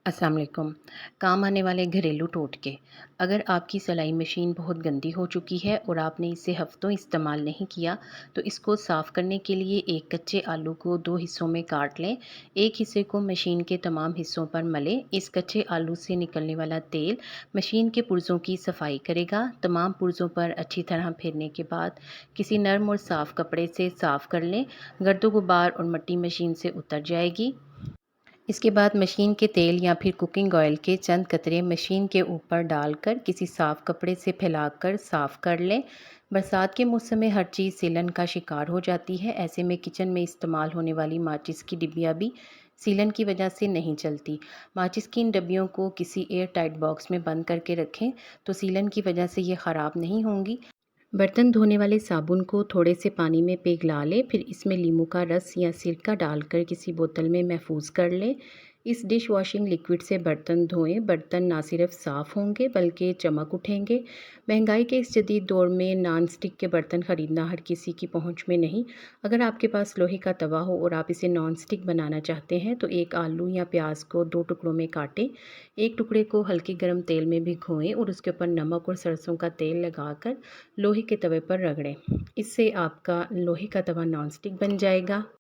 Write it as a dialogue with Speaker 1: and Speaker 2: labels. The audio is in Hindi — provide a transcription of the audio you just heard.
Speaker 1: अस्सलाम वालेकुम। काम आने वाले घरेलू टोटके। अगर आपकी सिलाई मशीन बहुत गंदी हो चुकी है और आपने इसे हफ़्तों इस्तेमाल नहीं किया, तो इसको साफ़ करने के लिए एक कच्चे आलू को 2 हिस्सों में काट लें। एक हिस्से को मशीन के तमाम हिस्सों पर मलें। इस कच्चे आलू से निकलने वाला तेल मशीन के पुर्ज़ों की सफाई करेगा। तमाम पुर्ज़ों पर अच्छी तरह फेरने के बाद किसी नर्म और साफ़ कपड़े से साफ़ कर लें। गर्दो गुबार और मिट्टी मशीन से उतर जाएगी। इसके बाद मशीन के तेल या फिर कुकिंग ऑयल के चंद कतरे मशीन के ऊपर डालकर किसी साफ़ कपड़े से फैलाकर साफ़ कर लें। बरसात के मौसम में हर चीज़ सीलन का शिकार हो जाती है। ऐसे में किचन में इस्तेमाल होने वाली माचिस की डिब्बियाँ भी सीलन की वजह से नहीं चलती। माचिस की इन डब्बियों को किसी एयर टाइट बॉक्स में बंद करके रखें, तो सीलन की वजह से ये ख़राब नहीं होंगी। बर्तन धोने वाले साबुन को थोड़े से पानी में पिघला लें, फिर इसमें नींबू का रस या सिरका डालकर किसी बोतल में महफूज कर लें। इस डिश वॉशिंग लिक्विड से बर्तन धोएं। बर्तन ना सिर्फ साफ़ होंगे बल्कि चमक उठेंगे। महंगाई के इस जदीद दौर में नॉन स्टिक के बर्तन ख़रीदना हर किसी की पहुंच में नहीं। अगर आपके पास लोहे का तवा हो और आप इसे नॉन स्टिक बनाना चाहते हैं, तो एक आलू या प्याज को 2 टुकड़ों में काटें। एक टुकड़े को हल्के गर्म तेल में भिगोएं और उसके ऊपर नमक और सरसों का तेल लगाकर लोहे के तवे पर रगड़ें। इससे आपका लोहे का तवा नॉन स्टिक बन जाएगा।